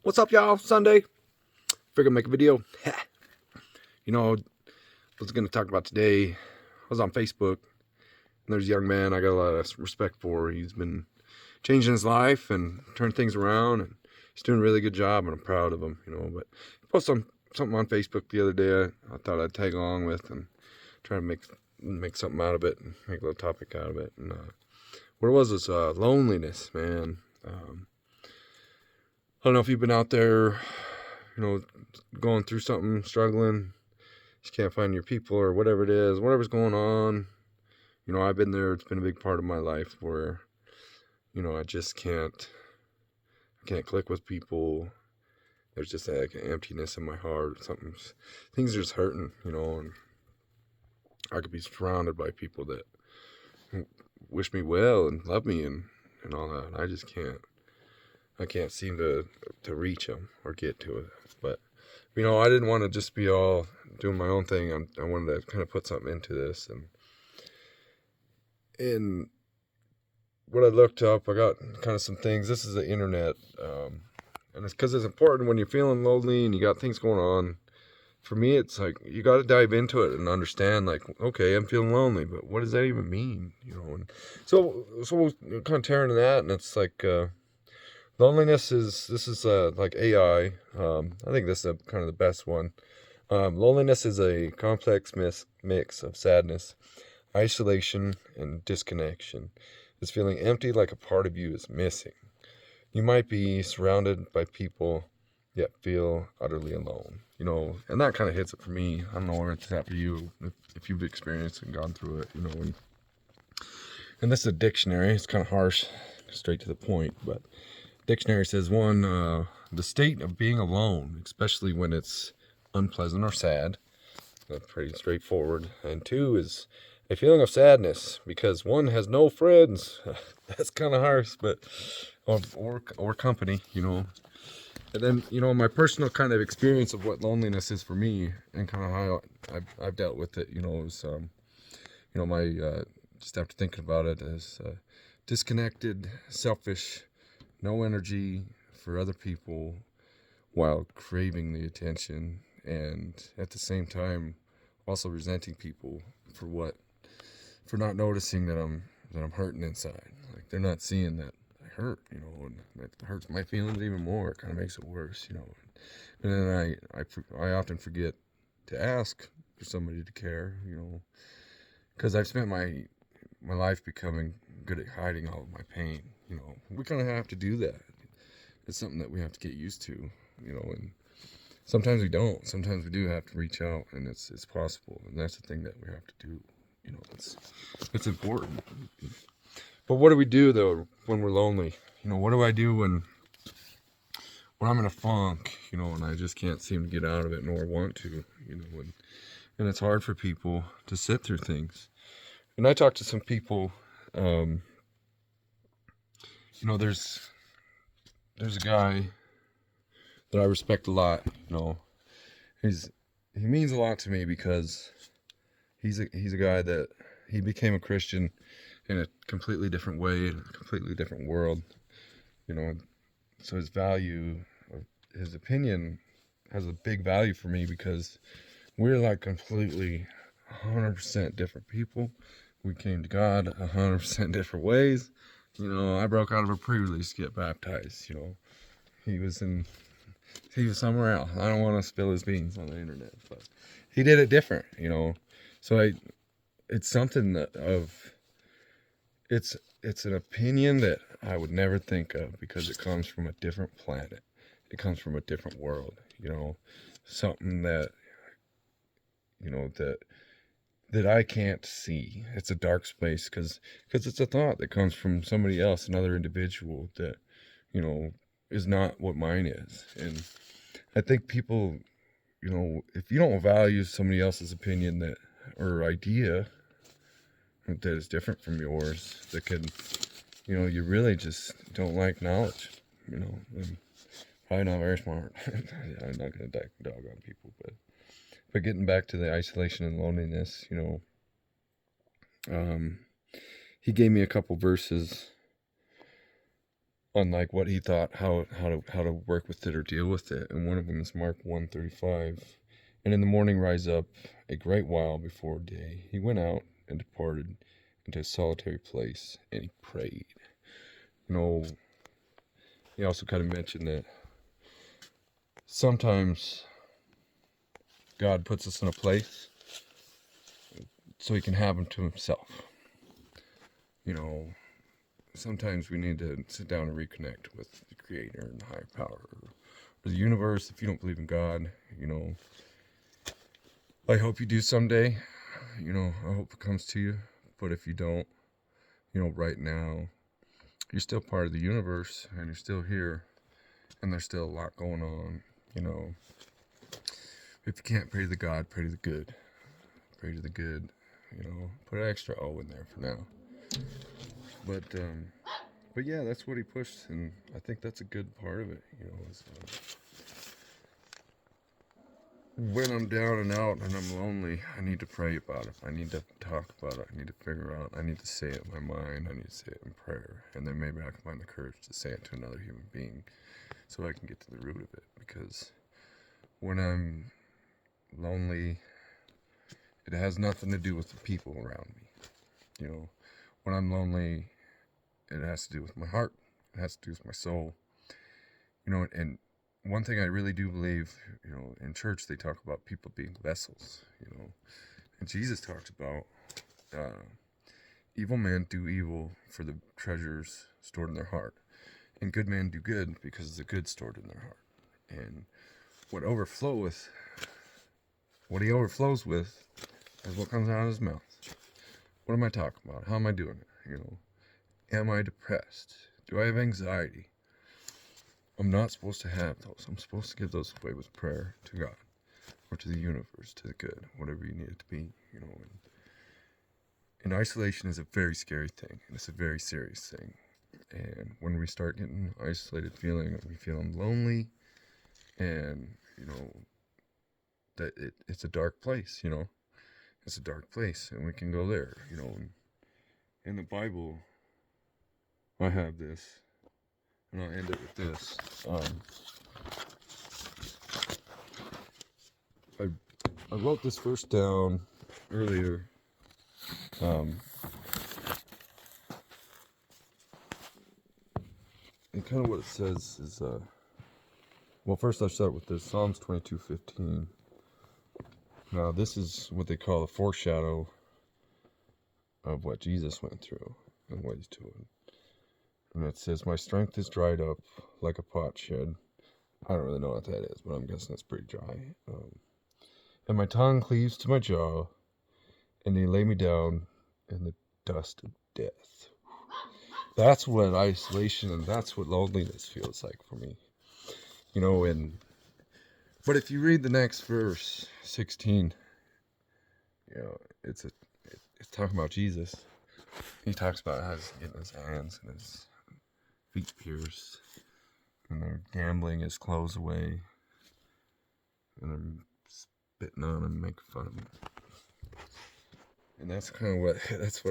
What's up, y'all? Sunday. Figured make a video. I was going to talk about today. I was on Facebook, and there's a young man I got a lot of respect for. He's been changing his life and turning things around, and he's doing a really good job, and I'm proud of him, But he posted something on Facebook the other day I thought I'd tag along with and try to make something out of it and make a little topic out of it. And what it was loneliness, man. I don't know if you've been out there, going through something, struggling, just can't find your people or whatever it is, whatever's going on. I've been there. It's been a big part of my life where, I just I can't click with people. There's just like an emptiness in my heart. Things are just hurting, and I could be surrounded by people that wish me well and love me and all that. And I can't seem to reach them or get to it. But, I didn't want to just be all doing my own thing. I wanted to kind of put something into this. And what I looked up, I got kind of some things. This is the internet. And it's because it's important when you're feeling lonely and you got things going on. For me, it's like you got to dive into it and understand, like, okay, I'm feeling lonely, but what does that even mean? And so we'll kind of tear into that, and it's like, loneliness is like AI. I think this is kind of the best one. Loneliness is a complex mix of sadness, isolation, and disconnection. It's feeling empty, like a part of you is missing. You might be surrounded by people, yet feel utterly alone. And that kind of hits it for me. I don't know where it's at for you, if you've experienced and gone through it, and this is a dictionary. It's kind of harsh, straight to the point, but dictionary says, one, the state of being alone, especially when it's unpleasant or sad. That's pretty straightforward. And two is a feeling of sadness because one has no friends. That's kind of harsh, but or company, And then, my personal kind of experience of what loneliness is for me and kind of how I've dealt with it, is, my, just after thinking about it, is disconnected, selfish, no energy for other people while craving the attention, and at the same time also resenting people for not noticing that I'm hurting inside. Like, they're not seeing that I hurt, and that hurts my feelings even more. It kind of makes it worse, And then I often forget to ask for somebody to care, because I've spent my life becoming good at hiding all of my pain. We kind of have to do that. It's something that we have to get used to, and sometimes we don't. Sometimes we do have to reach out, and it's possible, and that's the thing that we have to do. It's important. But what do we do though when we're lonely? What do I do when I'm in a funk, and I just can't seem to get out of it nor want to, and it's hard for people to sit through things. And I talked to some people, there's a guy that I respect a lot, he means a lot to me because he's a guy that he became a Christian in a completely different way, in a completely different world, so his opinion has a big value for me because we're like completely 100% different people. We came to God 100% different ways. I broke out of a pre-release to get baptized. He was somewhere else. I don't want to spill his beans on the internet, but he did it different, So it's something it's an opinion that I would never think of because it comes from a different planet. It comes from a different world, something that, that I can't see. It's a dark space because it's a thought that comes from somebody else, another individual that, is not what mine is. And I think people, if you don't value somebody else's opinion or idea that is different from yours, that can, you really just don't like knowledge, and probably not very smart. I'm not going to dog on people, but getting back to the isolation and loneliness, he gave me a couple verses on like what he thought, how to work with it or deal with it. And one of them is Mark 1:35. And in the morning rise up a great while before day. He went out and departed into a solitary place, and he prayed. He also kind of mentioned that sometimes God puts us in a place so he can have them to himself. Sometimes we need to sit down and reconnect with the Creator and the higher power, or the universe. If you don't believe in God, I hope you do someday. I hope it comes to you. But if you don't, right now, you're still part of the universe, and you're still here, and there's still a lot going on. If you can't pray to the God, pray to the good. Pray to the good. Put an extra O in there for now. But yeah, that's what he pushed, and I think that's a good part of it. When I'm down and out and I'm lonely, I need to pray about it. I need to talk about it. I need to figure out. I need to say it in my mind. I need to say it in prayer, and then maybe I can find the courage to say it to another human being, so I can get to the root of it. Because when I'm lonely, it has nothing to do with the people around me. When I'm lonely, it has to do with my heart. It has to do with my soul. And one thing I really do believe, in church they talk about people being vessels, and Jesus talks about evil men do evil for the treasures stored in their heart, and good men do good because of the good stored in their heart. And what he overflows with is what comes out of his mouth. What am I talking about? How am I doing it? Am I depressed? Do I have anxiety? I'm not supposed to have those. I'm supposed to give those away with prayer to God, or to the universe, to the good, whatever you need it to be. And isolation is a very scary thing, and it's a very serious thing. And when we start getting isolated, we feeling lonely, and that it's a dark place. It's a dark place, and we can go there. In the Bible, I have this, and I'll end it with this. I wrote this verse down earlier. And kind of what it says is, well, first I'll start with this, Psalms 22:15. Now, this is what they call a foreshadow of what Jesus went through and what he's doing. And it says, my strength is dried up like a potsherd. I don't really know what that is, but I'm guessing it's pretty dry. And my tongue cleaves to my jaw, and they lay me down in the dust of death. That's what isolation and that's what loneliness feels like for me. But if you read the next verse, 16, it's talking about Jesus. He talks about how he's getting his hands and his feet pierced, and they're gambling his clothes away, and they're spitting on him, making fun of him. And that's kind of what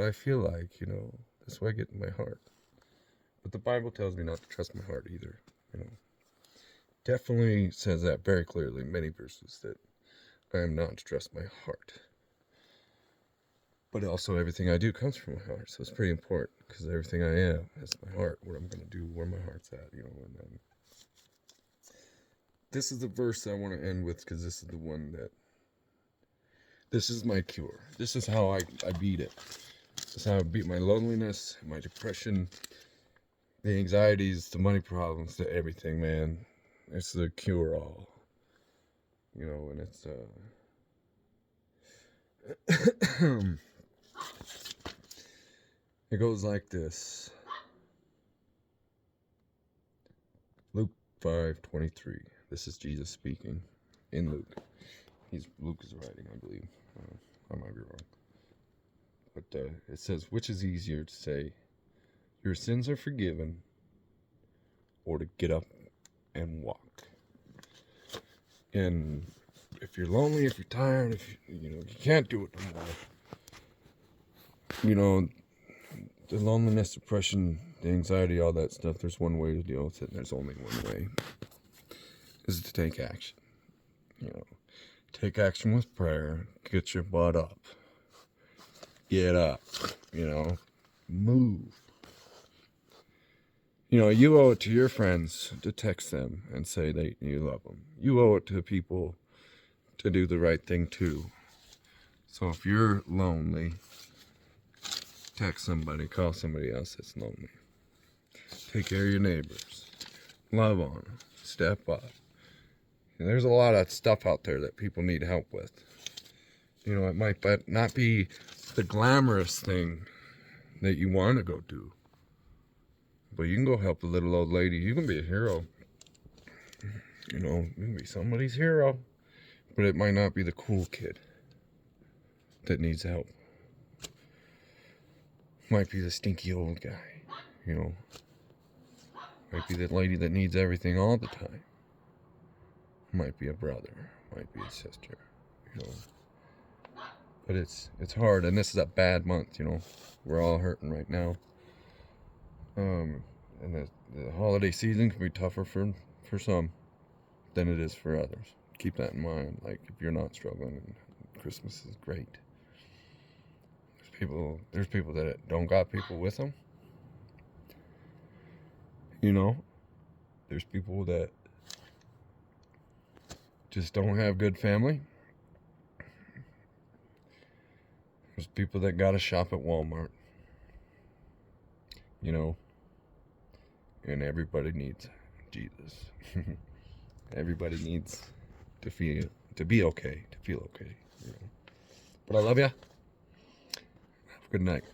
I feel like, that's what I get in my heart. But the Bible tells me not to trust my heart either, Definitely says that very clearly in many verses, that I am not to trust my heart. But also everything I do comes from my heart, so it's pretty important, because everything I am is my heart, what I'm going to do, where my heart's at, and then this is the verse I want to end with, because this is the one this is my cure. This is how I beat it. This is how I beat my loneliness, my depression, the anxieties, the money problems, the everything, man. It's the cure all. And it's it goes like this. Luke 5:23. This is Jesus speaking in Luke. Luke is writing, I believe. I might be wrong. But it says, which is easier to say, your sins are forgiven, or to get up and walk? And if you're lonely, if you're tired, if you can't do it no more, the loneliness, depression, the anxiety, all that stuff, there's one way to deal with it, and there's only one way, is to take action. You know, take action with prayer. Get your butt up. Get up. You know, move. You know, you owe it to your friends to text them and say that you love them. You owe it to people to do the right thing too. So if you're lonely, text somebody, call somebody else that's lonely. Take care of your neighbors. Love on them. Step up. And there's a lot of stuff out there that people need help with. You know, it might not be the glamorous thing that you want to go do. But you can go help a little old lady. You can be a hero. You know, you can be somebody's hero. But it might not be the cool kid that needs help. Might be the stinky old guy. You know. Might be the lady that needs everything all the time. Might be a brother. Might be a sister. You know. But it's hard. And this is a bad month, you know. We're all hurting right now. And the holiday season can be tougher for some than it is for others. Keep that in mind. Like, if you're not struggling, Christmas is great. There's people that don't got people with them. You know, there's people that just don't have good family. There's people that gotta shop at Walmart. You know, and everybody needs Jesus. Everybody needs to be okay, to feel okay. You know. But I love ya. Have a good night.